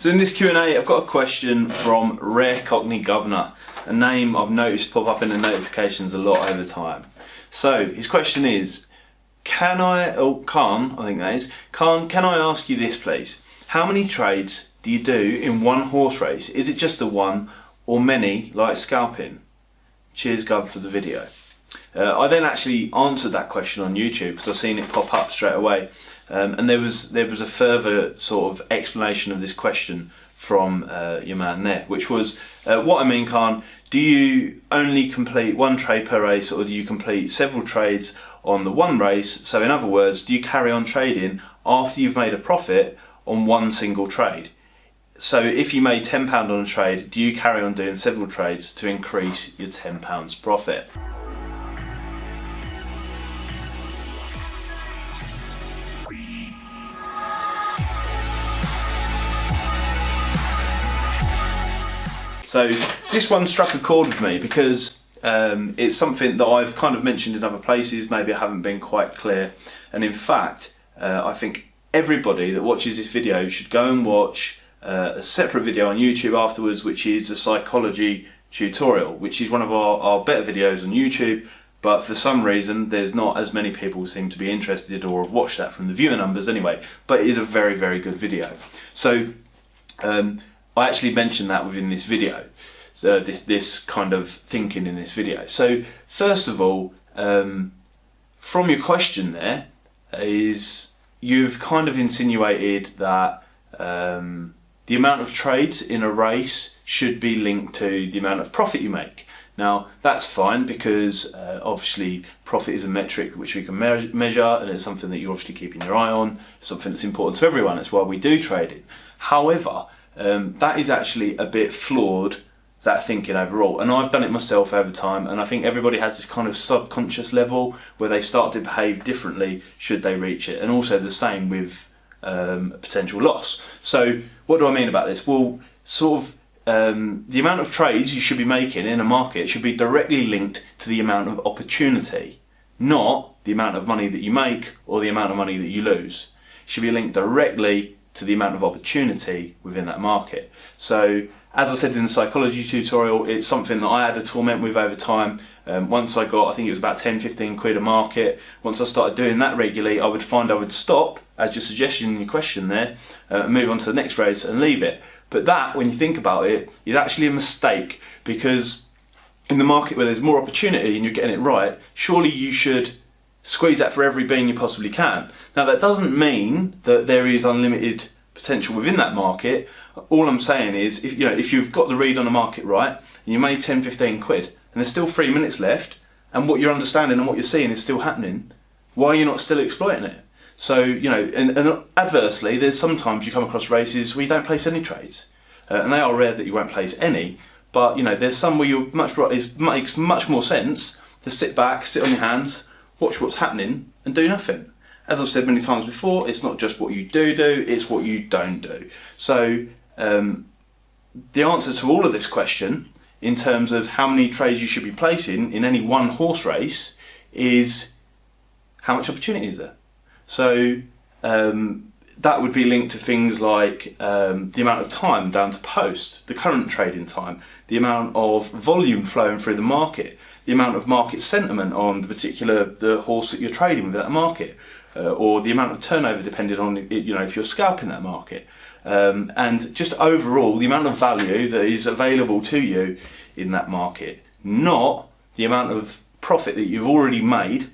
So in this Q&A, I've got a question from Rare Cockney Governor, a name I've noticed pop up in the notifications a lot over time. So his question is, Caan, I think that is, Caan, can I ask you this please? How many trades do you do in one horse race? Is it just the one or many like scalping? Cheers Gov for the video. I then actually answered that question on YouTube because I've seen it pop up straight away. And there was a further sort of explanation of this question from your man there, which was, what I mean, Caan, do you only complete one trade per race, or do you complete several trades on the one race? So in other words, do you carry on trading after you've made a profit on one single trade? So if you made £10 on a trade, do you carry on doing several trades to increase your £10 profit? So this one struck a chord with me because it's something that I've kind of mentioned in other places, maybe I haven't been quite clear. And in fact, I think everybody that watches this video should go and watch a separate video on YouTube afterwards, which is a psychology tutorial, which is one of our better videos on YouTube. But for some reason, there's not as many people who seem to be interested or have watched that from the viewer numbers anyway. But it is a very, very good video. So I actually mentioned that within this video, so this kind of thinking in this video. So first of all, from your question there, is you've kind of insinuated that the amount of trades in a race should be linked to the amount of profit you make. Now that's fine because obviously profit is a metric which we can measure, and it's something that you're obviously keeping your eye on. It's something that's important to everyone. That's why we do trading. However, that is actually a bit flawed, that thinking overall, and I've done it myself over time, and I think everybody has this kind of subconscious level where they start to behave differently should they reach it, and also the same with potential loss. So what do I mean about this? Well, sort of the amount of trades you should be making in a market should be directly linked to the amount of opportunity, not the amount of money that you make or the amount of money that you lose. It should be linked directly to the amount of opportunity within that market. So as I said in the psychology tutorial, it's something that I had to torment with over time. Once I got, I think it was about 10-15 quid a market, once I started doing that regularly, I would find I would stop, as your suggestion in your question there, move on to the next race and leave it. But that, when you think about it, is actually a mistake, because in the market where there's more opportunity and you're getting it right, surely you should squeeze that for every bean you possibly can. Now that doesn't mean that there is unlimited potential within that market. All I'm saying is, if you've got the read on the market right, and you made 10-15 quid, and there's still 3 minutes left, and what you're understanding and what you're seeing is still happening, why are you not still exploiting it? So, and adversely, there's sometimes you come across races where you don't place any trades, and they are rare that you won't place any, but there's some where it makes much more sense to sit back, sit on your hands, watch what's happening and do nothing. As I've said many times before, it's not just what you do, it's what you don't do. So the answer to all of this question, in terms of how many trades you should be placing in any one horse race, is how much opportunity is there? So that would be linked to things like the amount of time down to post, the current trading time, the amount of volume flowing through the market, the amount of market sentiment on the horse that you're trading with at that market, or the amount of turnover depending on if you're scalping that market, and just overall the amount of value that is available to you in that market, not the amount of profit that you've already made,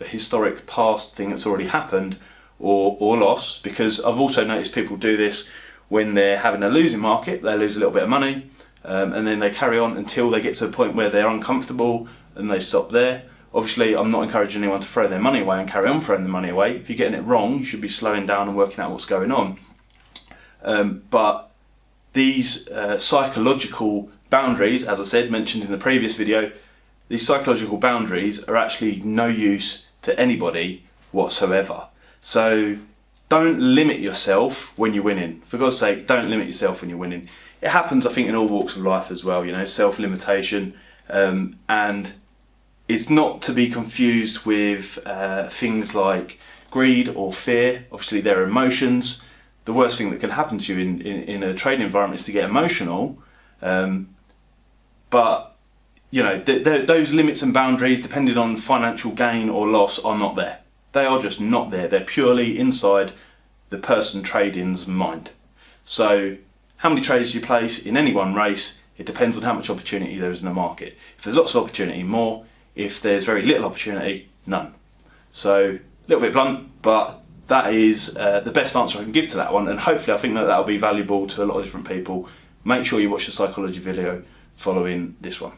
a historic past thing that's already happened, or loss. Because I've also noticed people do this when they're having a losing market, they lose a little bit of money, and then they carry on until they get to a point where they're uncomfortable and they stop there. Obviously, I'm not encouraging anyone to throw their money away and carry on throwing the money away. If you're getting it wrong, you should be slowing down and working out what's going on. But these psychological boundaries, as I said, mentioned in the previous video, these psychological boundaries are actually no use to anybody whatsoever. So don't limit yourself when you're winning. For God's sake, don't limit yourself when you're winning. It happens, I think, in all walks of life as well, self-limitation, and it's not to be confused with things like greed or fear. Obviously, they're emotions. the worst thing that can happen to you in a trading environment is to get emotional. But you know, those limits and boundaries, depending on financial gain or loss, are not there. They are just not there. They're purely inside the person trading's mind. So how many trades you place in any one race, it depends on how much opportunity there is in the market. If there's lots of opportunity, more. If there's very little opportunity, none. So a little bit blunt, but that is the best answer I can give to that one, and hopefully I think that will be valuable to a lot of different people. Make sure you watch the psychology video following this one.